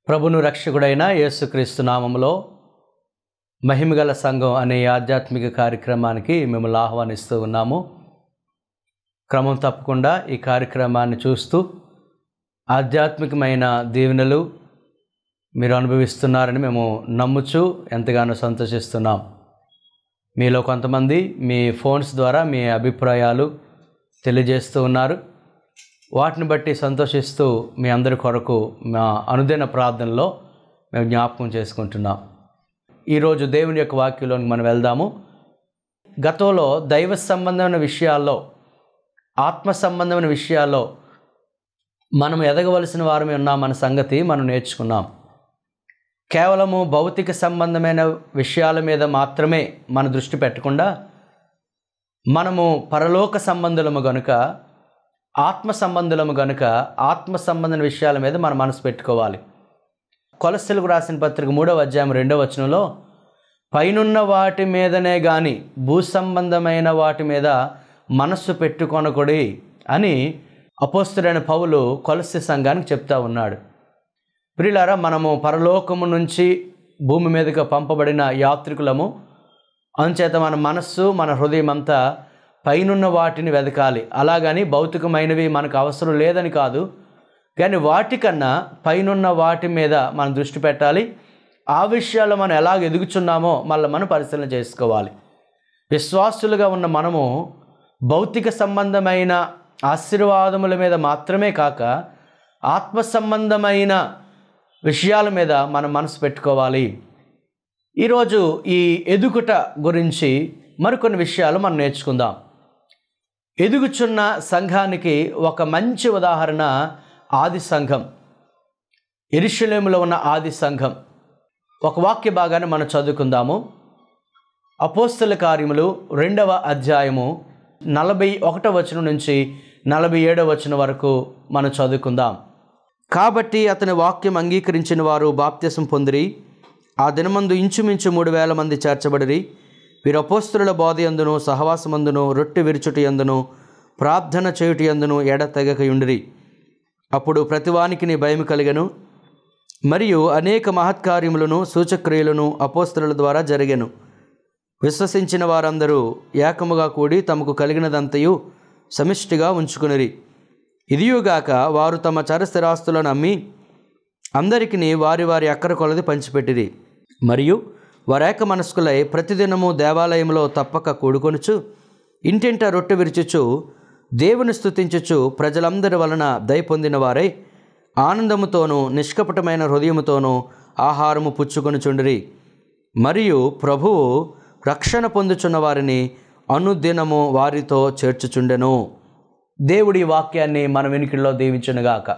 ప్రభును రక్షకుడైన యేసుక్రీస్తు నామములో మహిమగల సంఘం అనే ఆధ్యాత్మిక కార్యక్రమానికి మిమ్మల్ని ఆహ్వానిస్తూ ఉన్నాము. క్రమం తప్పకుండా ఈ కార్యక్రమాన్ని చూస్తూ ఆధ్యాత్మికమైన దీవెనలు మీరు అనుభవిస్తున్నారని మేము నమ్ముచూ ఎంతగానో సంతోషిస్తున్నాం. మీలో కొంతమంది మీ ఫోన్స్ ద్వారా మీ అభిప్రాయాలు తెలియజేస్తూ ఉన్నారు. వాటిని బట్టి సంతోషిస్తూ మీ అందరి కొరకు మా అనుదిన ప్రార్థనలో మేము జ్ఞాపకం చేసుకుంటున్నాం. ఈరోజు దేవుని యొక్క వాక్యంలోకి మనం వెళ్దాము. గతంలో దైవ సంబంధమైన విషయాల్లో, ఆత్మ సంబంధమైన విషయాల్లో మనం ఎదగవలసిన వారమే ఉన్నామన్న సంగతి మనం నేర్చుకున్నాం. కేవలము భౌతిక సంబంధమైన విషయాల మీద మాత్రమే మన దృష్టి పెట్టకుండా మనము పరలోక సంబంధులము గనుక, ఆత్మ సంబంధులము గనుక ఆత్మ సంబంధమైన విషయాల మీద మన మనసు పెట్టుకోవాలి. కొలస్సీలకు రాసిన పత్రిక 3వ అధ్యాయం 2వ వచనంలో పైనున్న వాటి మీదనే గాని భూ సంబంధమైన వాటి మీద మనస్సు పెట్టుకొనకూడి అని అపోస్తలుడైన పౌలు కొలస్సీ సంఘానికి చెప్తా ఉన్నాడు. ప్రియులారా, మనము పరలోకము నుంచి భూమి మీదకి పంపబడిన యాత్రికులము. అందుచేత మన మనస్సు, మన హృదయం అంతా పైనున్న వాటిని వెతకాలి. అలాగని భౌతికమైనవి మనకు అవసరం లేదని కాదు, కానీ వాటికన్నా పైనున్న వాటి మీద మనం దృష్టి పెట్టాలి. ఆ విషయాల్లో మనం ఎలాగ ఎదుగుచున్నామో మళ్ళీ మనం పరిశీలన చేసుకోవాలి. విశ్వాసులుగా ఉన్న మనము భౌతిక సంబంధమైన ఆశీర్వాదముల మీద మాత్రమే కాక ఆత్మ సంబంధమైన విషయాల మీద మనం మనసు పెట్టుకోవాలి. ఈరోజు ఈ ఎదుగుట గురించి మరికొన్ని విషయాలు మనం నేర్చుకుందాం. ఎదుగుచున్న సంఘానికి ఒక మంచి ఉదాహరణ ఆది సంఘం, యెరూషలేములో ఉన్న ఆది సంఘం. ఒక వాక్య భాగాన్ని మనం చదువుకుందాము. అపోస్తల కార్యములు 2వ అధ్యాయము 41వ వచనం నుంచి 47వ వచనం వరకు మనం చదువుకుందాం. కాబట్టి అతని వాక్యం అంగీకరించిన వారు బాప్తిసం పొందిరి. ఆ దినమందు ఇంచుమించు 3,000 మంది చేర్చబడిరి. వీరు అపోస్తలుల బోధ యందును, సహవాసమందును, రొట్టె విరుచుట యందును, ప్రార్థన చేయుట యందును ఎడతెగకయుండిరి. అప్పుడు ప్రతివానికి భయం కలిగెను. మరియు అనేక మహత్కార్యములను సూచక్రియలను అపోస్తలుల ద్వారా జరిగెను. విశ్వసించిన వారందరూ ఏకముగా కూడి తమకు కలిగినదంతయు సమిష్టిగా ఉంచుకునిరి. ఇదియుగాక వారు తమ చరస్థిరాస్తులను అమ్మి అందరికిని వారి వారి అక్కర కొలది పంచిపెట్టిరి. మరియు వారేక మనస్కులై ప్రతిదినము దేవాలయంలో తప్పక కూడుకొనుచు ఇంటింట రొట్టె విరుచుచు దేవుని స్తుతించుచు ప్రజలందరి వలన దయ పొందిన వారై ఆనందముతోనూ నిష్కపటమైన హృదయముతోనూ ఆహారము పుచ్చుకొనుచుండిరి. మరియు ప్రభువు రక్షణ పొందుచున్న వారిని అనుదినము వారితో చేర్చుచుండెను. దేవుడి వాక్యాన్ని మన వెనుకల్లో దీవించునుగాక.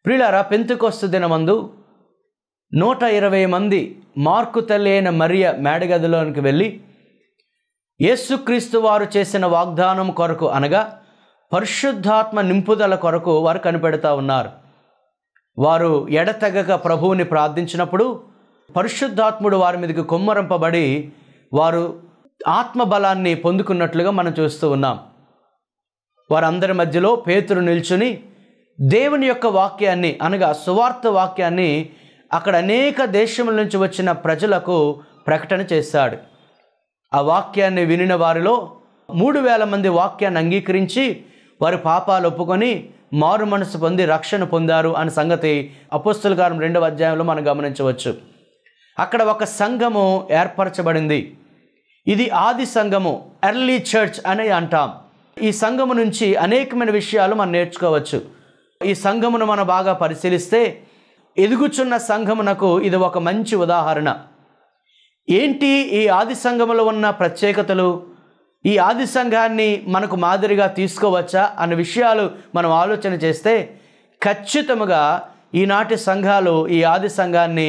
ప్రియులారా, పెంతెకొస్తు దినమందు 120 మంది మార్కు తల్లి అయిన మరియ మేడగదిలోనికి వెళ్ళి యేసుక్రీస్తు వారు చేసిన వాగ్దానం కొరకు, అనగా పరిశుద్ధాత్మ నింపుదల కొరకు వారు కనిపెడతా ఉన్నారు. వారు ఎడతెగక ప్రభువుని ప్రార్థించినప్పుడు పరిశుద్ధాత్ముడు వారి మీదకి కొమ్మరింపబడి వారు ఆత్మబలాన్ని పొందుకున్నట్లుగా మనం చూస్తూ ఉన్నాం. వారందరి మధ్యలో పేతురు నిల్చుని దేవుని యొక్క వాక్యాన్ని, అనగా సువార్త వాక్యాన్ని అక్కడ అనేక దేశముల నుంచి వచ్చిన ప్రజలకు ప్రకటన చేశాడు. ఆ వాక్యాన్ని వినిన వారిలో 3,000 మంది వాక్యాన్ని అంగీకరించి వారి పాపాలు ఒప్పుకొని మారు మనసు పొంది రక్షణ పొందారు అనే సంగతి అపోస్తల కార్యం 2వ అధ్యాయంలో మనం గమనించవచ్చు. అక్కడ ఒక సంఘము ఏర్పరచబడింది. ఇది ఆది సంఘము, ఎర్లీ చర్చ్ అని అంటాం. ఈ సంఘము నుంచి అనేకమైన విషయాలు మనం నేర్చుకోవచ్చు. ఈ సంఘమును మనం బాగా పరిశీలిస్తే ఎదుగుచున్న సంఘమునకు ఇది ఒక మంచి ఉదాహరణ. ఏంటి ఈ ఆది సంఘములో ఉన్న ప్రత్యేకతలు? ఈ ఆది సంఘాన్ని మనకు మాదిరిగా తీసుకోవచ్చా అన్న విషయాలు మనం ఆలోచన చేస్తే ఖచ్చితంగా ఈనాటి సంఘాలు ఈ ఆది సంఘాన్ని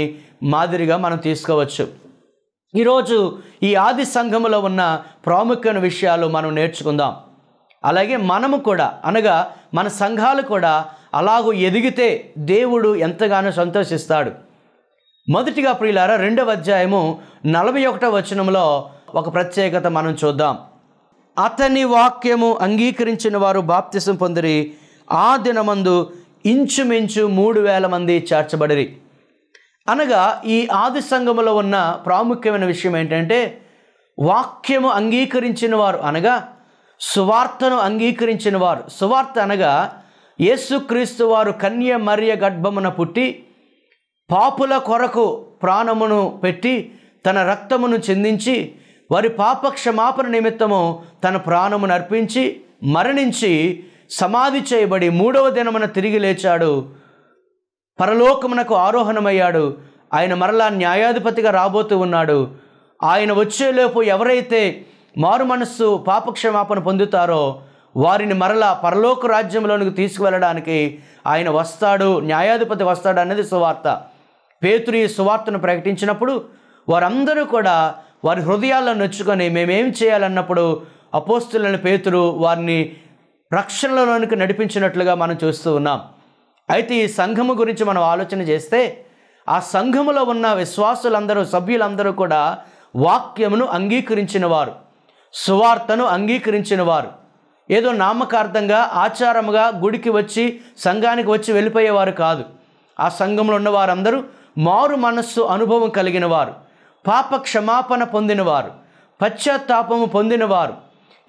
మాదిరిగా మనం తీసుకోవచ్చు. ఈరోజు ఈ ఆది సంఘములో ఉన్న ప్రాముఖ్యమైన విషయాలు మనం నేర్చుకుందాం. అలాగే మనము కూడా, అనగా మన సంఘాలు కూడా అలాగూ ఎదిగితే దేవుడు ఎంతగానో సంతోషిస్తాడు. మొదటిగా ప్రియులారా, 2వ అధ్యాయము 41వ వచనంలో ఒక ప్రత్యేకత మనం చూద్దాం. అతని వాక్యము అంగీకరించిన వారు బాప్తిసం పొందిరి. ఆ దినమందు ఇంచుమించు 3,000 మంది చేర్చబడిరి. అనగా ఈ ఆది సంఘములో ఉన్న ప్రాముఖ్యమైన విషయం ఏంటంటే వాక్యము అంగీకరించిన వారు, అనగా సువార్తను అంగీకరించిన వారు. సువార్త అనగా యేసుక్రీస్తు వారు కన్య మరియ గర్భమున పుట్టి పాపుల కొరకు ప్రాణమును పెట్టి తన రక్తమును చిందించి వారి పాప క్షమాపణ నిమిత్తము తన ప్రాణమును అర్పించి మరణించి సమాధి చేయబడి 3వ దినమున తిరిగి లేచాడు, పరలోకమునకు ఆరోహణమయ్యాడు. ఆయన మరలా న్యాయాధిపతిగా రాబోతూ ఉన్నాడు. ఆయన వచ్చేలోపు ఎవరైతే మారు మనస్సు పాపక్షమాపణ పొందుతారో వారిని మరలా పరలోక రాజ్యంలోనికి తీసుకువెళ్ళడానికి ఆయన వస్తాడు, న్యాయాధిపతి వస్తాడు అనేది సువార్త. పేతురు ఈ సువార్తను ప్రకటించినప్పుడు వారందరూ కూడా వారి హృదయాల్లో నొచ్చుకొని మేమేం చేయాలన్నప్పుడు అపోస్తులైన పేతురు వారిని రక్షణలోనికి నడిపించినట్లుగా మనం చూస్తూ ఉన్నాం. అయితే ఈ సంఘము గురించి మనం ఆలోచన చేస్తే ఆ సంఘములో ఉన్న విశ్వాసులందరూ, సభ్యులందరూ కూడా వాక్యమును అంగీకరించిన వారు, సువార్తను అంగీకరించిన వారు. ఏదో నామకార్థంగా ఆచారముగా గుడికి వచ్చి సంఘానికి వచ్చి వెళ్ళిపోయేవారు కాదు. ఆ సంఘంలో ఉన్న వారందరూ మారు మనస్సు అనుభవం కలిగిన వారు, పాప క్షమాపణ పొందినవారు, పశ్చాత్తాపము పొందినవారు.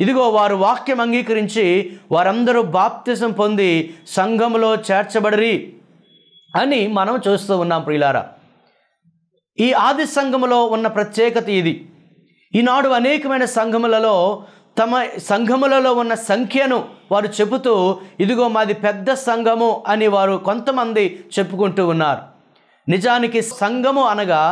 ఇదిగో వారు వాక్యం అంగీకరించి వారందరూ బాప్తిజం పొంది సంఘములో చేర్చబడిరి అని మనం చూస్తూ ఉన్నాం ప్రియులారా. ఈ ఆది సంఘములో ఉన్న ప్రత్యేకత ఇది. ఈనాడు అనేకమైన సంఘములలో తమ సంఘములలో ఉన్న సంఖ్యను వారు చెబుతూ ఇదిగో మాది పెద్ద సంఘము అని వారు కొంతమంది చెప్పుకుంటూ ఉన్నారు. నిజానికి సంఘము అనగా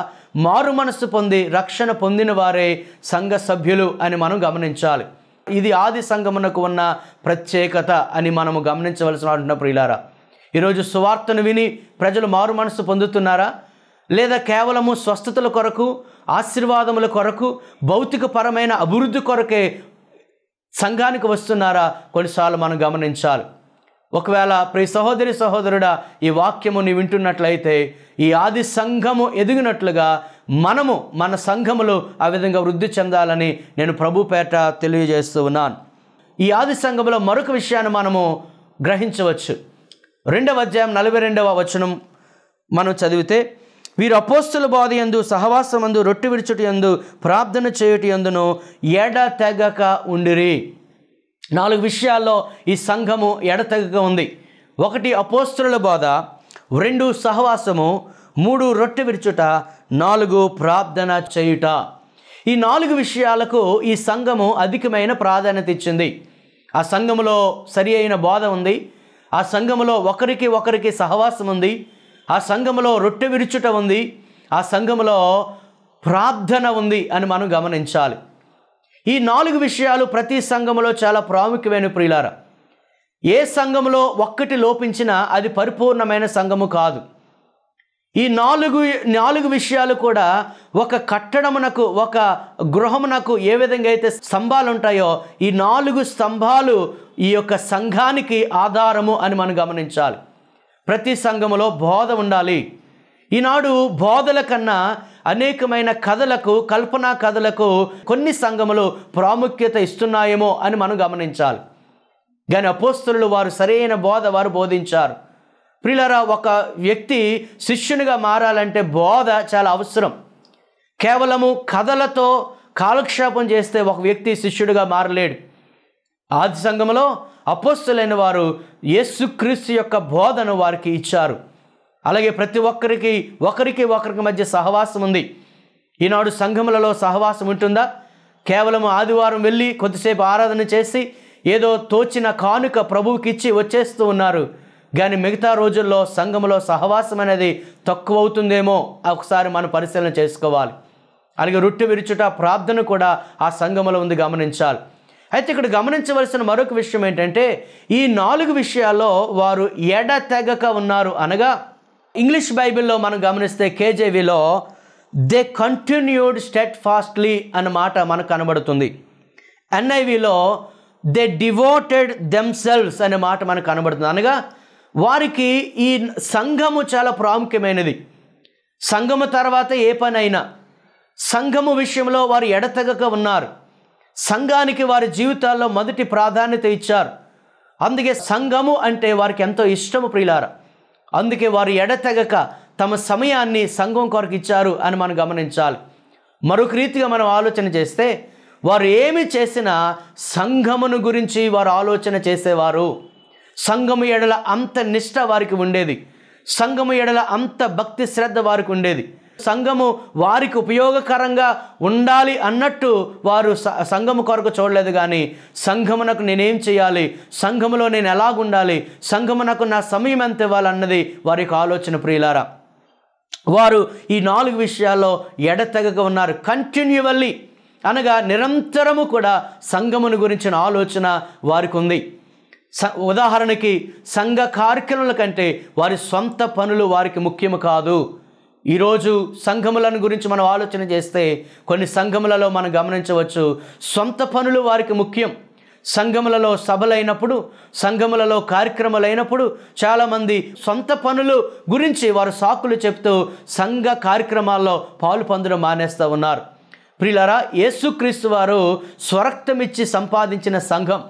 మారు మనస్సు పొంది రక్షణ పొందిన వారే సంఘ సభ్యులు అని మనం గమనించాలి. ఇది ఆది సంఘమునకు ఉన్న ప్రత్యేకత అని మనము గమనించవలసిన ప్రియులారా. ఈరోజు సువార్తను విని ప్రజలు మారు మనస్సు పొందుతున్నారా, లేదా కేవలము స్వస్థతల కొరకు, ఆశీర్వాదముల కొరకు, భౌతికపరమైన అభివృద్ధి కొరకే సంఘానికి వస్తున్నారా? కొన్నిసార్లు మనం గమనించాలి. ఒకవేళ ప్రియ సహోదరి సహోదరుడా ఈ వాక్యము నీ వింటున్నట్లయితే ఈ ఆది సంఘము ఎదిగినట్లుగా మనము మన సంఘములు ఆ విధంగా వృద్ధి చెందాలని నేను ప్రభు పేట తెలియజేస్తూ ఉన్నాను. ఈ ఆది సంఘములో మరొక విషయాన్ని మనము గ్రహించవచ్చు. 2వ అధ్యాయం 42వ వచనం మనం చదివితే, వీరు అపోస్తుల బోధ యందు, సహవాసమందు, రొట్టె విరుచుట యందు, ప్రార్థన చేయుట యందును ఎడతెగక ఉండిరి. 4 విషయాల్లో ఈ సంఘము ఎడతెగక ఉంది. 1 అపోస్తుల బోధ, 2 సహవాసము, 3 రొట్టె విరుచుట, 4 ప్రార్థన చేయుట. ఈ 4 విషయాలకు ఈ సంఘము అధికమైన ప్రాధాన్యత ఇచ్చింది. ఆ సంఘములో సరి అయిన బోధ ఉంది, ఆ సంఘములో ఒకరికి సహవాసం ఉంది, ఆ సంఘములో రొట్టె విరుచుట ఉంది, ఆ సంఘములో ప్రార్థన ఉంది అని మనం గమనించాలి. ఈ 4 విషయాలు ప్రతి సంఘములో చాలా ప్రాముఖ్యమైన ప్రియులారా. ఏ సంఘములో ఒక్కటి లోపించినా అది పరిపూర్ణమైన సంఘము కాదు. ఈ 4 విషయాలు కూడా ఒక కట్టడమునకు, ఒక గృహమునకు ఏ విధంగా అయితే స్తంభాలు ఉంటాయో ఈ 4 స్తంభాలు ఈ యొక్క సంఘానికి ఆధారము అని మనం గమనించాలి. ప్రతి సంఘములో బోధ ఉండాలి. ఈనాడు బోధల కన్నా అనేకమైన కథలకు, కల్పనా కథలకు కొన్ని సంఘములు ప్రాముఖ్యత ఇస్తున్నాయేమో అని మనం గమనించాలి. కానీ అపోస్తలులు వారు సరైన బోధ వారు బోధించారు. ప్రియులారా, ఒక వ్యక్తి శిష్యునిగా మారాలంటే బోధ చాలా అవసరం. కేవలము కథలతో కాలక్షేపం చేస్తే ఒక వ్యక్తి శిష్యుడిగా మారలేడు. ఆది సంఘములో అపోస్తలైన వారు యేసుక్రీస్తు యొక్క బోధను వారికి ఇచ్చారు. అలాగే ప్రతి ఒకరికి మధ్య సహవాసం ఉంది. ఈనాడు సంఘములలో సహవాసం ఉంటుందా? కేవలం ఆదివారం వెళ్ళి కొద్దిసేపు ఆరాధన చేసి ఏదో తోచిన కానుక ప్రభువుకి ఇచ్చి వచ్చేస్తూ ఉన్నారు. కానీ మిగతా రోజుల్లో సంఘములో సహవాసం అనేది తక్కువ అవుతుందేమో ఒకసారి మనం పరిశీలన చేసుకోవాలి. అలాగే రొట్టె విరుచుట, ప్రార్థన కూడా ఆ సంఘములో ఉంది, గమనించాలి. అయితే ఇక్కడ గమనించవలసిన మరొక విషయం ఏంటంటే ఈ 4 విషయాల్లో వారు ఎడతెగక ఉన్నారు. అనగా ఇంగ్లీష్ బైబిల్లో మనం గమనిస్తే కేజేవిలో దే కంటిన్యూడ్ స్టెడ్ ఫాస్ట్లీ అన్న మాట మనకు కనబడుతుంది. ఎన్ఐవిలో దే డివోటెడ్ దెమ్సెల్వ్స్ అనే మాట మనకు కనబడుతుంది. అనగా వారికి ఈ సంఘము చాలా ప్రాముఖ్యమైనది. సంఘము తర్వాత ఏ పనైనా సంఘము విషయంలో వారు ఎడతెగక ఉన్నారు. సంఘానికి వారి జీవితాల్లో మొదటి ప్రాధాన్యత ఇచ్చారు. అందుకే సంఘము అంటే వారికి ఎంతో ఇష్టము ప్రియులారా. అందుకే వారు ఎడతెగక తమ సమయాన్ని సంఘం కొరకు ఇచ్చారు అని మనం గమనించాలి. మరొక రీతిగా మనం ఆలోచన చేస్తే వారు ఏమి చేసినా సంఘమును గురించి వారు ఆలోచన చేసేవారు. సంఘము ఎడల అంత నిష్ఠ వారికి ఉండేది. సంఘము ఎడల అంత భక్తి శ్రద్ధ వారికి ఉండేది. సంఘము వారికి ఉపయోగకరంగా ఉండాలి అన్నట్టు వారు సంఘము కొరకు చూడలేదు. కానీ సంఘమునకు నేనేం చేయాలి, సంఘములో నేను ఎలాగుండాలి, సంఘమునకు నా సమయం ఎంత ఇవ్వాలన్నది వారి యొక్క ఆలోచన. ప్రియులారా, వారు ఈ 4 విషయాల్లో ఎడతెగక ఉన్నారు. కంటిన్యూవల్లీ అనగా నిరంతరము కూడా సంఘమును గురించిన ఆలోచన వారికి ఉంది. ఉదాహరణకి సంఘ కార్యక్రమాల కంటే వారి సొంత పనులు వారికి ముఖ్యము కాదు. ఈరోజు సంఘములను గురించి మనం ఆలోచన చేస్తే కొన్ని సంఘములలో మనం గమనించవచ్చు, సొంత పనులు వారికి ముఖ్యం. సంఘములలో సభలైనప్పుడు, సంఘములలో కార్యక్రమాలైనప్పుడు చాలామంది సొంత పనులు గురించి వారు సాకులు చెప్తూ సంఘ కార్యక్రమాల్లో పాలు పొందడం మానేస్తూ ఉన్నారు. ప్రియులారా, యేసుక్రీస్తు వారు స్వరక్తమిచ్చి సంపాదించిన సంఘం.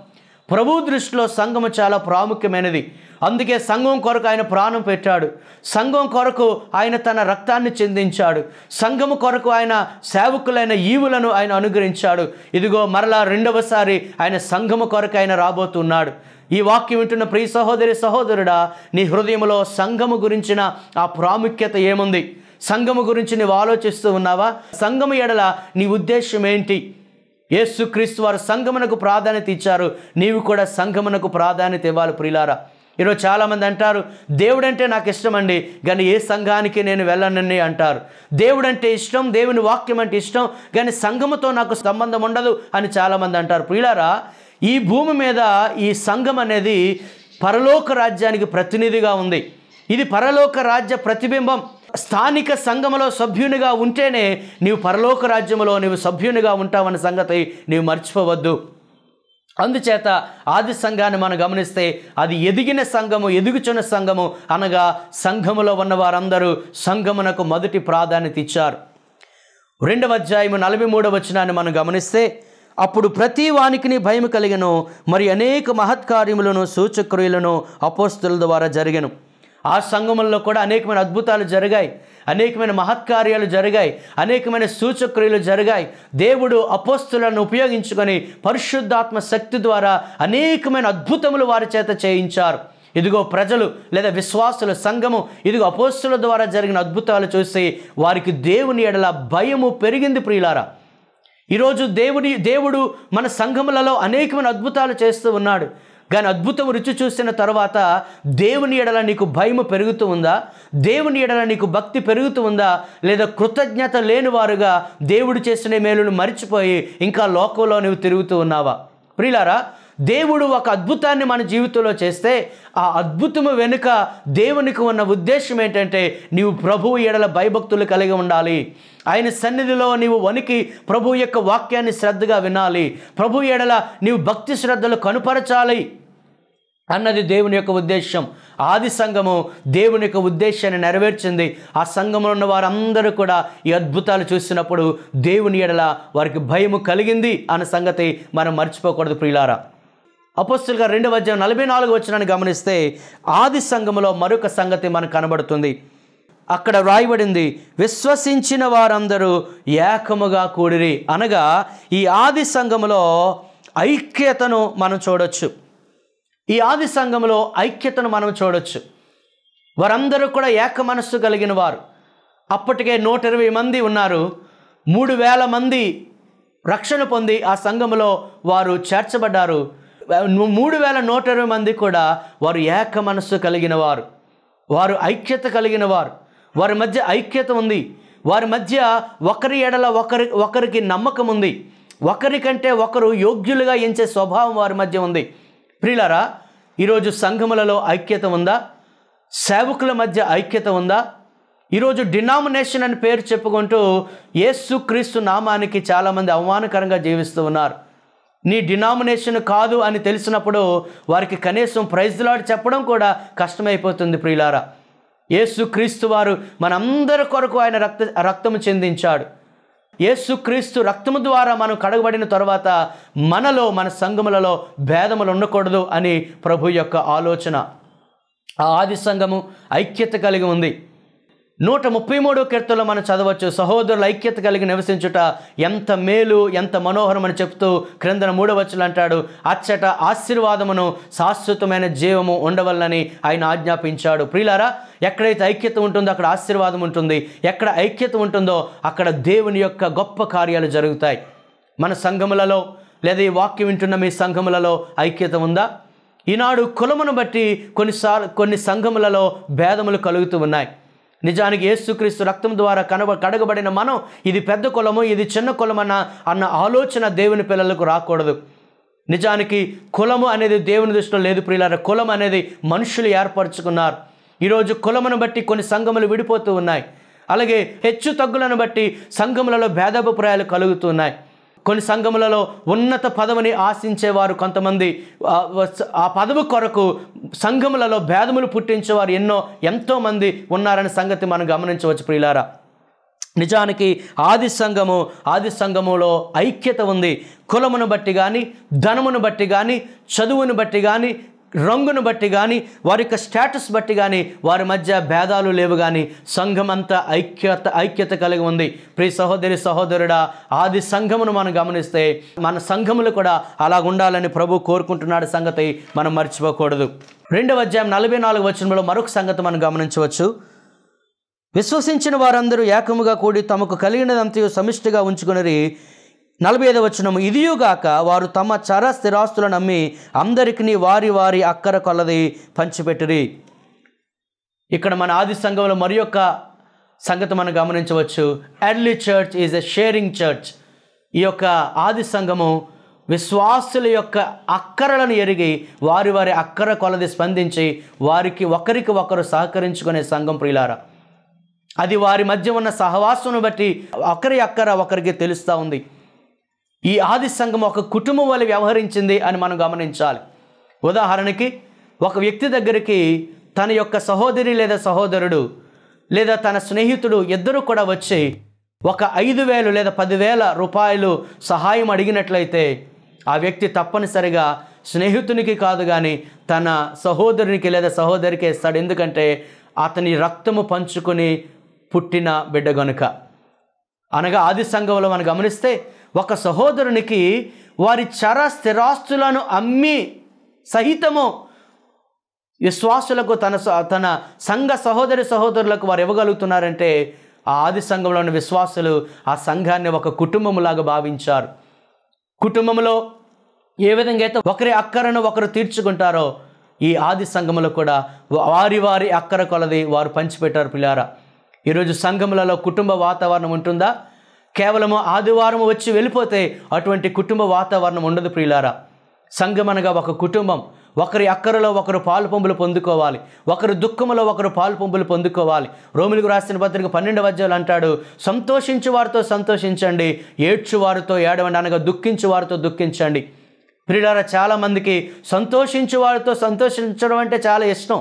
ప్రభు దృష్టిలో సంఘము చాలా ప్రాముఖ్యమైనది. అందుకే సంఘం కొరకు ఆయన ప్రాణం పెట్టాడు. సంఘం కొరకు ఆయన తన రక్తాన్ని చిందించాడు. సంఘము కొరకు ఆయన సేవకులైన ఈవులను ఆయన అనుగ్రహించాడు. ఇదిగో మరలా రెండవసారి ఆయన సంఘము కొరకు ఆయన రాబోతున్నాడు. ఈ వాక్యం వింటున్న ప్రియ సహోదరి సహోదరుడా, నీ హృదయంలో సంఘము గురించిన ఆ ప్రాముఖ్యత ఏముంది? సంఘము గురించి నీవు ఆలోచిస్తూ ఉన్నావా? సంఘము ఎడల నీ ఉద్దేశం ఏంటి? యేసుక్రీస్తు వారు సంఘమునకు ప్రాధాన్యత ఇచ్చారు. నీవు కూడా సంఘమునకు ప్రాధాన్యత ఇవ్వాలి. ప్రియులారా, ఈరోజు చాలామంది అంటారు, దేవుడంటే నాకు ఇష్టం అండి, కానీ ఏ సంఘానికి నేను వెళ్ళనని అంటారు. దేవుడంటే ఇష్టం, దేవుని వాక్యం అంటే ఇష్టం, కానీ సంఘముతో నాకు సంబంధం ఉండదు అని చాలామంది అంటారు. ప్రియులారా, ఈ భూమి మీద ఈ సంఘం అనేది పరలోక రాజ్యానికి ప్రతినిధిగా ఉంది. ఇది పరలోక రాజ్య ప్రతిబింబం. స్థానిక సంఘములో సభ్యునిగా ఉంటేనే నీవు పరలోక రాజ్యములో నీవు సభ్యునిగా ఉంటావన్న సంగతి నీవు మర్చిపోవద్దు. అందుచేత ఆది సంఘాన్ని మనం గమనిస్తే అది ఎదిగిన సంఘము, ఎదుగుచున్న సంఘము అనగా సంఘములో ఉన్న వారందరూ సంఘమునకు మొదటి ప్రాధాన్యత ఇచ్చారు. 2వ అధ్యాయము 43వ వచనాన్ని మనం గమనిస్తే, అప్పుడు ప్రతి వానికి భయం కలిగెను, మరి అనేక మహత్కార్యములను సూచక్రియలను అపోస్తలుల ద్వారా జరిగెను. ఆ సంఘముల్లో కూడా అనేకమైన అద్భుతాలు జరిగాయి, అనేకమైన మహత్కార్యాలు జరిగాయి, అనేకమైన సూచక్రియలు జరిగాయి. దేవుడు అపోస్తలులను ఉపయోగించుకొని పరిశుద్ధాత్మ శక్తి ద్వారా అనేకమైన అద్భుతములు వారి చేత చేయించారు. ఇదిగో ప్రజలు లేదా విశ్వాసుల సంఘము ఇదిగో అపోస్తలుల ద్వారా జరిగిన అద్భుతాలు చూసి వారికి దేవుని ఎడల భయము పెరిగింది. ప్రియులారా, ఈరోజు దేవుడు మన సంఘములలో అనేకమైన అద్భుతాలు చేస్తూ ఉన్నాడు. కానీ అద్భుతం రుచి చూసిన తర్వాత దేవుని ఎడల నీకు భయము పెరుగుతూ ఉందా? దేవుని ఎడల నీకు భక్తి పెరుగుతూ ఉందా? లేదా కృతజ్ఞత లేని వారుగా దేవుడు చేసిన మేలును మరిచిపోయి ఇంకా లోకంలో నువ్వు తిరుగుతూ ఉన్నావా? ప్రియులారా, దేవుడు ఒక అద్భుతాన్ని మన జీవితంలో చేస్తే ఆ అద్భుతము వెనుక దేవునికి ఉన్న ఉద్దేశం ఏంటంటే నీవు ప్రభువు ఎడల భయభక్తులు కలిగి ఉండాలి. ఆయన సన్నిధిలో నీవు వణికి ప్రభు యొక్క వాక్యాన్ని శ్రద్ధగా వినాలి. ప్రభు ఎడల నీవు భక్తి శ్రద్ధలు కనుపరచాలి అన్నది దేవుని యొక్క ఉద్దేశం. ఆది సంఘము దేవుని యొక్క ఉద్దేశాన్ని నెరవేర్చింది. ఆ సంఘంలో ఉన్న వారందరూ కూడా ఈ అద్భుతాలు చూసినప్పుడు దేవుని ఎడల వారికి భయము కలిగింది అన్న సంగతి మనం మర్చిపోకూడదు. ప్రియులారా, అపోస్తలుగా 2వ అధ్యాయం 44వ వచనాన్ని గమనిస్తే ఆది సంఘములో మరొక సంగతి మనకు కనబడుతుంది. అక్కడ వ్రాయబడింది, విశ్వసించిన వారందరూ ఏకముగా కూడిరి. అనగా ఈ ఆది సంఘములో ఐక్యతను మనం చూడొచ్చు. ఈ ఆది సంఘములో ఐక్యతను మనం చూడొచ్చు. వారందరూ కూడా ఏక మనస్సు కలిగిన వారు. అప్పటికే 120 మంది ఉన్నారు. 3000 మంది రక్షణ పొంది ఆ సంఘములో వారు చేర్చబడ్డారు. 3120 మంది కూడా వారు ఏక మనస్సు కలిగిన వారు, వారు ఐక్యత కలిగిన వారు. వారి మధ్య ఐక్యత ఉంది. వారి మధ్య ఒకరి ఎడల ఒకరికి నమ్మకం ఉంది. ఒకరికంటే ఒకరు యోగ్యులుగా ఎంచే స్వభావం వారి మధ్య ఉంది. ప్రియులారా, ఈరోజు సంఘములలో ఐక్యత ఉందా? సేవకుల మధ్య ఐక్యత ఉందా? ఈరోజు డినామినేషన్ అని పేరు చెప్పుకుంటూ యేసుక్రీస్తు నామానికి చాలామంది అవమానకరంగా జీవిస్తూ ఉన్నారు. నీ డినామినేషన్ కాదు అని తెలిసినప్పుడు వారికి కనీసం ప్రైజ్ లార్డ్ చెప్పడం కూడా కష్టమైపోతుంది. ప్రియులారా, యేసుక్రీస్తు వారు మనందరి కొరకు ఆయన రక్తము చెందించాడు. యేసుక్రీస్తు రక్తము ద్వారా మనం కడగబడిన తర్వాత మనలో మన సంఘములలో భేదములు ఉండకూడదు అని ప్రభు యొక్క ఆలోచన. ఆ ఆది సంఘము ఐక్యత కలిగి ఉంది. 133 కీర్తనలో మనం చదవచ్చు, సహోదరుల ఐక్యత కలిగి నివసించుట ఎంత మేలు, ఎంత మనోహరం అని చెప్తూ క్రిందన 3వ వచనం అంటాడు, అచ్చట ఆశీర్వాదమును శాశ్వతమైన జీవము ఉండవలనని ఆయన ఆజ్ఞాపించాడు. ప్రియులారా, ఎక్కడైతే ఐక్యత ఉంటుందో అక్కడ ఆశీర్వాదం ఉంటుంది. ఎక్కడ ఐక్యత ఉంటుందో అక్కడ దేవుని యొక్క గొప్ప కార్యాలు జరుగుతాయి. మన సంఘములలో లేదా ఈ వాక్యం వింటున్న మీ సంఘములలో ఐక్యత ఉందా? ఈనాడు కులమును బట్టి కొన్ని సంఘములలో భేదములు కలుగుతూ ఉన్నాయి. నిజానికి యేసుక్రీస్తు రక్తం ద్వారా కడగబడిన మనం ఇది పెద్ద కులము, ఇది చిన్న కులం అన్న ఆలోచన దేవుని పిల్లలకు రాకూడదు. నిజానికి కులము అనేది దేవుని దృష్టిలో లేదు ప్రియులారా. కులం అనేది మనుషులు ఏర్పరచుకున్నారు. ఈరోజు కులమును బట్టి కొన్ని సంఘములు విడిపోతూ ఉన్నాయి. అలాగే హెచ్చు తగ్గులను బట్టి సంఘములలో భేదాభిప్రాయాలు కలుగుతున్నాయి. కొన్ని సంఘములలో ఉన్నత పదవిని ఆశించేవారు కొంతమంది, ఆ పదవి కొరకు సంఘములలో భేదములు పుట్టించేవారు ఎంతోమంది ఉన్నారనే సంగతి మనం గమనించవచ్చు ప్రియులారా. నిజానికి ఆది సంఘములో ఐక్యత ఉంది. కులమును బట్టి కానీ, ధనమును బట్టి కానీ, చదువును బట్టి కానీ, రంగును బట్టి కానీ, వారి యొక్క స్టేటస్ బట్టి కానీ వారి మధ్య భేదాలు లేవు. కానీ సంఘం అంతా ఐక్యత కలిగి ఉంది. ప్రియ సహోదరి సహోదరుడా, ఆది సంఘమును మనం గమనిస్తే మన సంఘములు కూడా అలా ఉండాలని ప్రభు కోరుకుంటున్నాడు సంగతి మనం మర్చిపోకూడదు. 2వ అధ్యాయం 44వ వచనంలో మరొక సంగతి మనం గమనించవచ్చు. విశ్వసించిన వారందరూ ఏకముగా కూడి తమకు కలిగినదంతయు సమిష్టిగా ఉంచుకుని 45వ వచనం, ఇదియుగాక వారు తమ చర స్థిరాస్తులను అమ్మి అందరికీ వారి వారి అక్కర కొలది పంచిపెట్టిరి. ఇక్కడ మన ఆది సంఘంలో మరి యొక్క సంగతి మనం గమనించవచ్చు. Early church is a sharing church. ఈ యొక్క ఆది సంఘము విశ్వాసుల యొక్క అక్కరలను ఎరిగి వారి వారి అక్కర కొలది స్పందించి ఒకరికి ఒకరు సహకరించుకునే సంఘం ప్రియులారా. అది వారి మధ్య ఉన్న సహవాసును బట్టి ఒకరికి తెలుస్తూ ఉంది. ఈ ఆది సంఘం ఒక కుటుంబం వల్ల వ్యవహరించింది అని మనం గమనించాలి. ఉదాహరణకి ఒక వ్యక్తి దగ్గరికి తన యొక్క సహోదరి లేదా సహోదరుడు లేదా తన స్నేహితుడు ఇద్దరు కూడా వచ్చి ఒక 5,000 లేదా 10,000 రూపాయలు సహాయం అడిగినట్లయితే ఆ వ్యక్తి తప్పనిసరిగా స్నేహితునికి కాదు కానీ తన సహోదరునికి లేదా సహోదరికి ఇస్తాడు. ఎందుకంటే అతని రక్తము పంచుకొని పుట్టిన బిడ్డ గనుక. అనగా ఆది సంఘంలో మనం గమనిస్తే ఒక సహోదరునికి వారి చర స్థిరాస్తులను అమ్మి సహితము విశ్వాసులకు తన సంఘ సహోదరులకు వారు ఇవ్వగలుగుతున్నారంటే ఆ ఆది సంఘంలోని విశ్వాసులు ఆ సంఘాన్ని ఒక కుటుంబములాగా భావించారు. కుటుంబంలో ఏ విధంగా అయితే ఒకరి అక్కరను ఒకరు తీర్చుకుంటారో ఈ ఆది సంఘములో కూడా వారి వారి అక్కర కొలది వారు పంచిపెట్టారు పిల్లారా. ఈరోజు సంఘములలో కుటుంబ వాతావరణం ఉంటుందా? కేవలము ఆదివారం వచ్చి వెళ్ళిపోతే అటువంటి కుటుంబ వాతావరణం ఉండదు ప్రియులారా. సంఘం అనగా ఒక కుటుంబం. ఒకరి అక్కరలో ఒకరు పాలు పంపులు పొందుకోవాలి, ఒకరు దుఃఖములో ఒకరు పాలు పంపులు పొందుకోవాలి. రోమిలకు రాసిన పత్రిక 12వ అధ్యాయం అంటాడు, సంతోషించు వారితో సంతోషించండి, ఏడ్చు వారితో ఏడవండి, అనగా దుఃఖించు వారితో దుఃఖించండి. ప్రియులారా, చాలామందికి సంతోషించు వారితో సంతోషించడం అంటే చాలా ఇష్టం.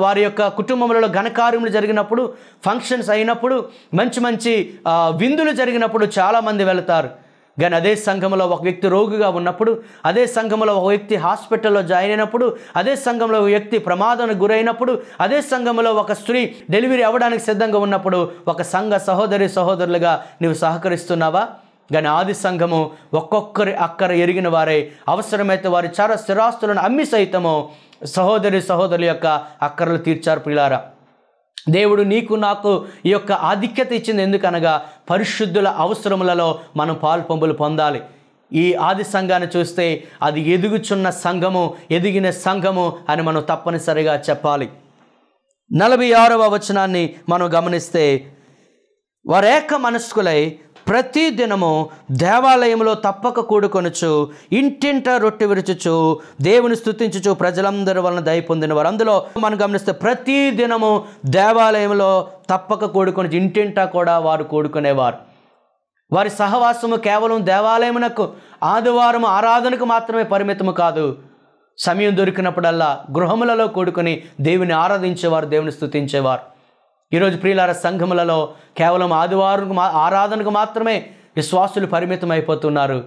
వారి యొక్క కుటుంబంలో ఘనకార్యములు జరిగినప్పుడు, ఫంక్షన్స్ అయినప్పుడు, మంచి విందులు జరిగినప్పుడు చాలామంది వెళతారు. కానీ అదే సంఘంలో ఒక వ్యక్తి రోగిగా ఉన్నప్పుడు, అదే సంఘంలో ఒక వ్యక్తి హాస్పిటల్లో జాయిన్ అయినప్పుడు, అదే సంఘంలో ఒక వ్యక్తి ప్రమాదానికి గురైనప్పుడు, అదే సంఘంలో ఒక స్త్రీ డెలివరీ అవ్వడానికి సిద్ధంగా ఉన్నప్పుడు ఒక సంఘ సహోదరులుగా నీవు సహకరిస్తున్నావా? కానీ ఆది సంఘము ఒక్కొక్కరి అక్కర ఎరిగిన వారే అవసరమైతే వారి చర స్థిరాస్తులను అమ్మి సైతము సహోదరుల యొక్క అక్కరలు తీర్చారు ప్రియులారా. దేవుడు నీకు నాకు ఈ యొక్క ఆధిక్యత ఇచ్చింది ఎందుకనగా పరిశుద్ధుల అవసరములలో మనం పాలు పొందాలి. ఈ ఆది సంఘాన్ని చూస్తే అది ఎదుగుచున్న సంఘము, ఎదిగిన సంఘము అని మనం తప్పనిసరిగా చెప్పాలి. 46వ వచనాన్ని మనం గమనిస్తే, వారేక మనస్కులై ప్రతి దినము దేవాలయంలో తప్పక కూడుకొనుచు ఇంటింట రొట్టె విరుచుచు దేవుని స్తుతించుచు ప్రజలందరి వలన దయ పొందినవారు. అందులో మనం గమనిస్తే ప్రతి దినము దేవాలయంలో తప్పక కూడుకొని ఇంటింటా కూడా వారు కూడుకునేవారు. వారి సహవాసము కేవలం దేవాలయమునకు ఆదివారం ఆరాధనకు మాత్రమే పరిమితము కాదు. సమయం దొరికినప్పుడల్లా గృహములలో కూడుకొని దేవుని ఆరాధించేవారు, దేవుని స్తుతించేవారు. ఈరోజు ప్రియులార సంఘములలో కేవలం ఆదివారం ఆరాధనకు మాత్రమే విశ్వాసులు పరిమితం అయిపోతున్నారు.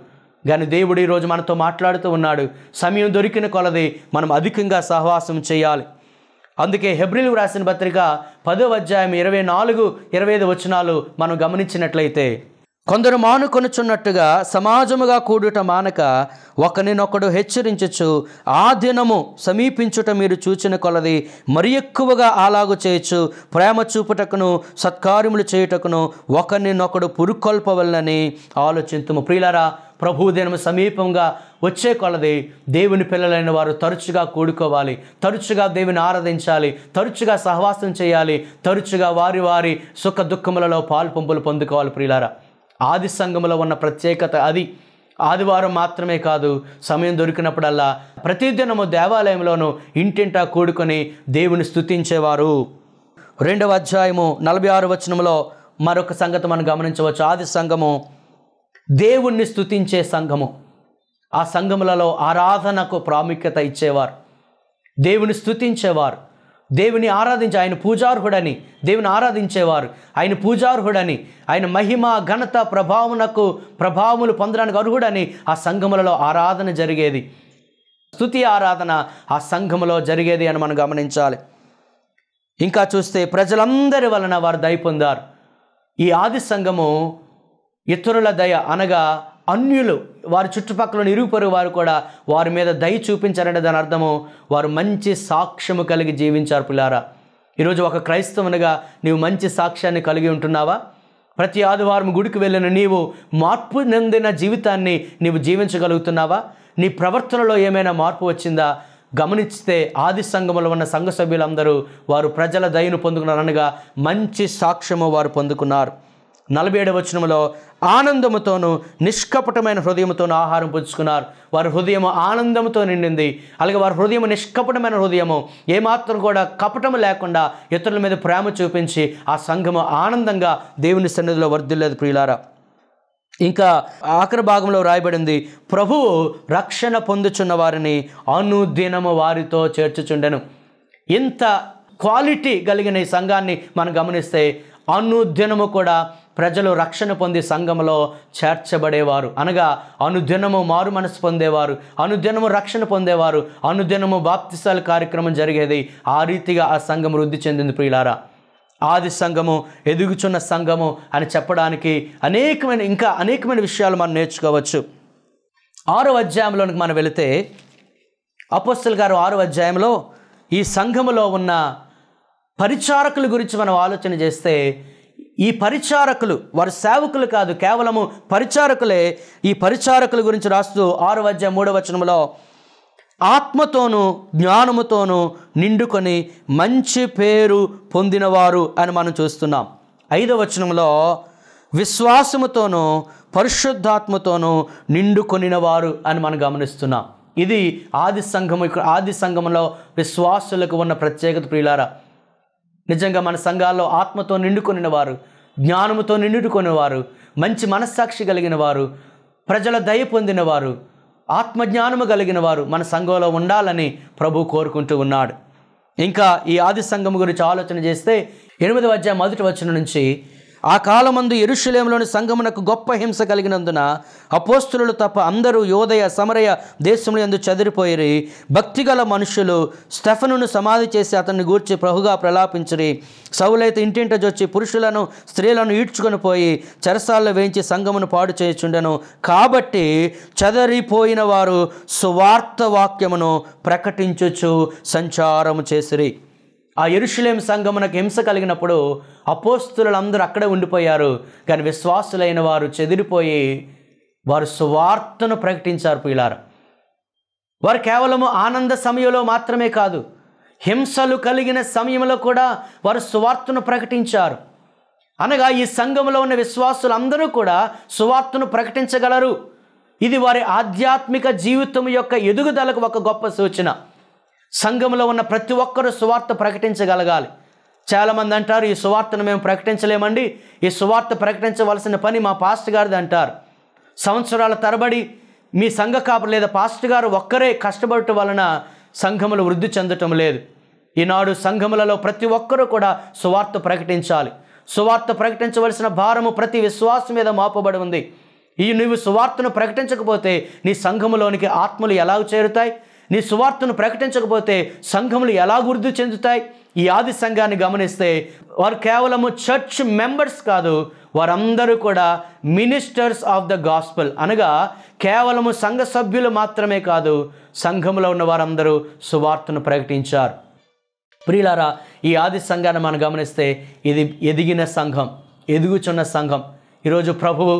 కానీ దేవుడు ఈరోజు మనతో మాట్లాడుతూ ఉన్నాడు. సమయం దొరికిన కొలది మనం అధికంగా సహవాసం చేయాలి. అందుకే హెబ్రీలకు రాసిన పత్రిక 10వ అధ్యాయం 24, 25 వచనాలు మనం గమనించినట్లయితే, కొందరు మానుకొనుచున్నట్టుగా సమాజముగా కూడుట మానక ఒకరినొకడు హెచ్చరించుచు ఆ దినము సమీపించుట మీరు చూచిన కొలది మరి ఎక్కువగా అలాగు చేయొచ్చు, ప్రేమ చూపుటకును సత్కార్యములు చేయుటకును ఒకరినొకడు పురుకొల్పవలనని ఆలోచింతుము. ప్రియులారా, ప్రభు దినము సమీపంగా వచ్చే కొలది దేవుని పిల్లలైన వారు తరచుగా కూడుకోవాలి, తరచుగా దేవుని ఆరాధించాలి, తరచుగా సహవాసం చేయాలి, తరచుగా వారి వారి సుఖ దుఃఖములలో పాల్పొంపులు పొందుకోవాలి. ప్రియులారా, ఆది సంఘములో ఉన్న ప్రత్యేకత అది. ఆదివారం మాత్రమే కాదు, సమయం దొరికినప్పుడల్లా ప్రతిదినము దేవాలయంలోనూ ఇంటింటా కూడుకొని దేవుని స్తుతించేవారు. 2వ అధ్యాయము 46 వచనంలో మరొక సంగతి మనం గమనించవచ్చు. ఆది సంఘము దేవుణ్ణి స్తుతించే సంఘము. ఆ సంఘములలో ఆరాధనకు ప్రాముఖ్యత ఇచ్చేవారు, దేవుని స్తుతించేవారు, దేవుని ఆరాధించి ఆయన పూజార్హుడని దేవుని ఆరాధించేవారు, ఆయన పూజార్హుడని, ఆయన మహిమ ఘనత ప్రభావములు పొందడానికి అర్హుడని ఆ సంఘములలో ఆరాధన జరిగేది. స్తుతి ఆరాధన ఆ సంఘములో జరిగేది అని మనం గమనించాలి. ఇంకా చూస్తే ప్రజలందరి వలన వారు దయ పొందారు. ఈ ఆది సంఘము ఇతరుల దయ అనగా అన్యులు, వారి చుట్టుపక్కల ఇరుగు పొరుగు వారు కూడా వారి మీద దయ చూపించారంటే దాని అర్థము వారు మంచి సాక్ష్యము కలిగి జీవించారు. పిల్లారా, ఈరోజు ఒక క్రైస్తవునిగా నీవు మంచి సాక్ష్యాన్ని కలిగి ఉంటున్నావా? ప్రతి ఆదివారం గుడికి వెళ్ళిన నీవు మార్పు చెందిన జీవితాన్ని నీవు జీవించగలుగుతున్నావా? నీ ప్రవర్తనలో ఏమైనా మార్పు వచ్చిందా? గమనిస్తే ఆది సంఘములో ఉన్న సంఘ సభ్యులందరూ వారు ప్రజల దయను పొందుకున్నారు అనగా మంచి సాక్ష్యము వారు పొందుకున్నారు. 47వ వచనములో ఆనందముతోనూ నిష్కపటమైన హృదయముతోనూ ఆహారం పుచ్చుకున్నారు. వారి హృదయము ఆనందంతో నిండింది. అలాగే వారి హృదయము నిష్కపటమైన హృదయము, ఏమాత్రం కూడా కపటము లేకుండా ఇతరుల మీద ప్రేమ చూపించి ఆ సంఘము ఆనందంగా దేవుని సన్నిధిలో వర్ధిల్లేది. ప్రియులారా, ఇంకా ఆఖరి భాగంలో రాయబడింది, ప్రభువు రక్షణ పొందుచున్న వారిని అనుదినము వారితో చేర్చుచుండెను. ఇంత క్వాలిటీ కలిగిన ఈ సంఘాన్ని మనం గమనిస్తే అనుదినము కూడా ప్రజలు రక్షణ పొంది సంఘములో చేర్చబడేవారు, అనగా అనుదినము మారు మనసు పొందేవారు, అనుదినము రక్షణ పొందేవారు, అనుదినము బాప్తిసాల కార్యక్రమం జరిగేది. ఆ రీతిగా ఆ సంఘం వృద్ధి చెందింది. ప్రియులారా, ఆది సంఘము ఎదుగుచున్న సంఘము అని చెప్పడానికి అనేకమైన విషయాలు మనం నేర్చుకోవచ్చు. 6వ అధ్యాయంలోనికి మనం వెళితే అపోస్తలుల గారు 6వ అధ్యాయంలో ఈ సంఘములో ఉన్న పరిచారకుల గురించి మనం ఆలోచన చేస్తే, ఈ పరిచారకులు వారు సేవకులు కాదు, కేవలము పరిచారకులే. ఈ పరిచారకుల గురించి రాస్తూ 6వ అధ్యాయం 3వ వచనంలో ఆత్మతోనూ జ్ఞానముతోనూ నిండుకొని మంచి పేరు పొందినవారు అని మనం చూస్తున్నాం. 5వ వచనంలో విశ్వాసముతోనూ పరిశుద్ధాత్మతోనూ నిండుకొనినవారు అని మనం గమనిస్తున్నాం. ఇది ఆది సంఘములో విశ్వాసులకు ఉన్న ప్రత్యేకత. ప్రియులారా, నిజంగా మన సంఘాల్లో ఆత్మతో నిండుకొనిన వారు, జ్ఞానముతో నిండుకొనివారు, మంచి మనస్సాక్షి కలిగిన వారు, ప్రజల దయ పొందిన వారు, ఆత్మజ్ఞానము కలిగిన వారు మన సంఘంలో ఉండాలని ప్రభు కోరుకుంటూ ఉన్నాడు. ఇంకా ఈ ఆది సంఘం గురించి ఆలోచన చేస్తే 8వ అధ్యాయం 1వ వచనం నుంచి, ఆ కాలమందు యెరూషలేములోని సంఘమునకు గొప్ప హింస కలిగినందున అపోస్తులు తప్ప అందరూ యోదయ సమరయ దేశముల యందు చెదిరిపోయిరి. భక్తిగల మనుషులు స్టెఫనును సమాధి చేసి అతన్ని గూర్చి ప్రభుగా ప్రలాపించిరి. సౌలైతే ఇంటింట జొచ్చి పురుషులను స్త్రీలను ఈడ్చుకొని పోయి చెరసాల్లో వేయించి సంఘమును పాడు చేయుచుండెను. కాబట్టి చెదరిపోయిన వారు సువార్త వాక్యమును ప్రకటించుచు సంచారము చేసిరి. ఆ యెరూషలేము సంఘమునకు హింస కలిగినప్పుడు అపోస్తులందరూ అక్కడే ఉండిపోయారు, కానీ విశ్వాసులైన వారు చెదిరిపోయి వారు సువార్తను ప్రకటించారు. ప్రియులారా, వారు కేవలము ఆనంద సమయంలో మాత్రమే కాదు, హింసలు కలిగిన సమయంలో కూడా వారు సువార్తను ప్రకటించారు. అనగా ఈ సంఘములో ఉన్న విశ్వాసులందరూ కూడా సువార్తను ప్రకటించగలరు. ఇది వారి ఆధ్యాత్మిక జీవితం యొక్క ఎదుగుదలకు ఒక గొప్ప సూచన. సంఘంలో ఉన్న ప్రతి ఒక్కరూ సువార్త ప్రకటించగలగాలి. చాలామంది అంటారు, ఈ సువార్తను మేము ప్రకటించలేమండి, ఈ సువార్త ప్రకటించవలసిన పని మా పాస్టర్ గారిది అంటారు. సంవత్సరాల తరబడి మీ సంఘ కాపరి లేదా పాస్టర్ గారు ఒక్కరే కష్టపడటం వలన సంఘములు వృద్ధి చెందటం లేదు. ఈనాడు సంఘములలో ప్రతి ఒక్కరూ కూడా సువార్త ప్రకటించాలి. సువార్త ప్రకటించవలసిన భారము ప్రతి విశ్వాసం మీద మోపబడి ఉంది. నీవు సువార్తను ప్రకటించకపోతే నీ సంఘములోనికి ఆత్మలు ఎలా చేరుతాయి? నీ సువార్తను ప్రకటించకపోతే సంఘములు ఎలా వృద్ధి చెందుతాయి? ఈ ఆది సంఘాన్ని గమనిస్తే వారు కేవలము చర్చ్ మెంబర్స్ కాదు, వారందరూ కూడా మినిస్టర్స్ ఆఫ్ ద గాస్పెల్, అనగా కేవలము సంఘ సభ్యులు మాత్రమే కాదు, సంఘములో ఉన్న వారందరూ సువార్తను ప్రకటించారు. ప్రియులారా, ఈ ఆది సంఘాన్ని మనం గమనిస్తే ఇది ఎదిగిన సంఘం, ఎదుగుచున్న సంఘం. ఈరోజు ప్రభువు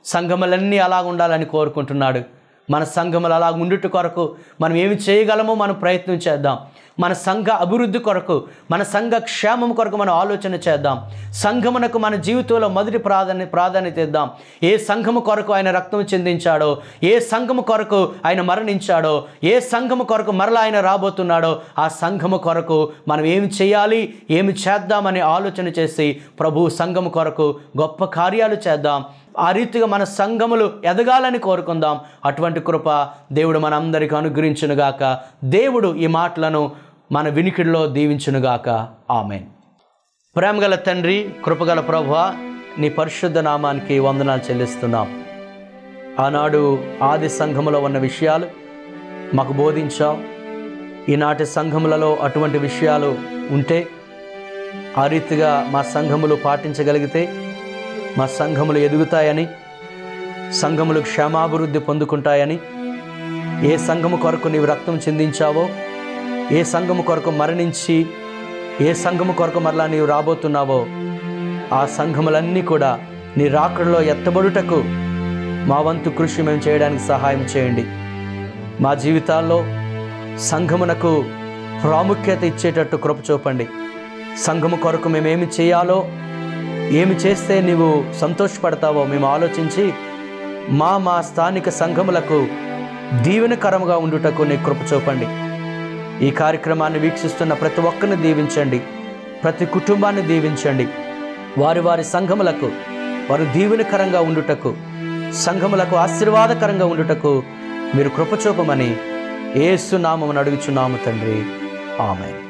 సంఘములన్నీ అలా ఉండాలని కోరుకుంటున్నాడు. మన సంఘములు అలా ఉండుట కొరకు మనం ఏమి చేయగలమో మనం ప్రయత్నం చేద్దాం. మన సంఘ అభివృద్ధి కొరకు, మన సంఘ క్షేమం కొరకు మనం ఆలోచన చేద్దాం. సంఘమునకు మన జీవితంలో మొదటి ప్రాధాన్యత ఇద్దాం. ఏ సంఘము కొరకు ఆయన రక్తం చెందించాడో, ఏ సంఘము కొరకు ఆయన మరణించాడో, ఏ సంఘము కొరకు మరలా ఆయన రాబోతున్నాడో, ఆ సంఘము కొరకు మనం ఏమి చేయాలి, ఏమి చేద్దామని ఆలోచన చేసి ప్రభు సంఘము కొరకు గొప్ప కార్యాలు చేద్దాం. ఆ రీతిగా మన సంఘములు ఎదగాలని కోరుకుందాం. అటువంటి కృప దేవుడు మనందరికీ అనుగ్రహించునుగాక. దేవుడు ఈ మాటలను మన వినికిడిలో దీవించునుగాక. ఆమేన్. ప్రేమగల తండ్రి, కృపగల ప్రభువా, నీ పరిశుద్ధ నామానికి వందనాలు చెల్లిస్తున్నాం. ఆనాడు ఆది సంఘములో ఉన్న విషయాలు మాకు బోధించావు. ఈనాటి సంఘములలో అటువంటి విషయాలు ఉంటే ఆ రీతిగా మా సంఘములు పాటించగలిగితే మా సంఘములు ఎదుగుతాయని, సంఘములు క్షేమాభివృద్ధి పొందుకుంటాయని, ఏ సంఘము కొరకు నీవు రక్తం చెందించావో, ఏ సంఘము కొరకు మరణించి ఏ సంఘము కొరకు మరలా నీవు రాబోతున్నావో, ఆ సంఘములన్నీ కూడా నీ రాకడలో ఎత్తబడుటకు మా వంతు కృషి మేము చేయడానికి సహాయం చేయండి. మా జీవితాల్లో సంఘమునకు ప్రాముఖ్యత ఇచ్చేటట్టు కృప చూపండి. సంఘము కొరకు మేమేమి చేయాలో, ఏమి చేస్తే నీవు సంతోషపడతావో మేము ఆలోచించి మా స్థానిక సంఘములకు దీవెనకరముగా ఉండుటకు నీ కృప చూపండి. ఈ కార్యక్రమాన్ని వీక్షిస్తున్న ప్రతి ఒక్కరిని దీవించండి, ప్రతి కుటుంబాన్ని దీవించండి. వారి సంఘములకు వారు దీవెనకరంగా ఉండుటకు, సంఘములకు ఆశీర్వాదకరంగా ఉండుటకు మీరు కృప చూపమని యేసు నామమున అడుగుచున్నాము తండ్రి. ఆమేన్.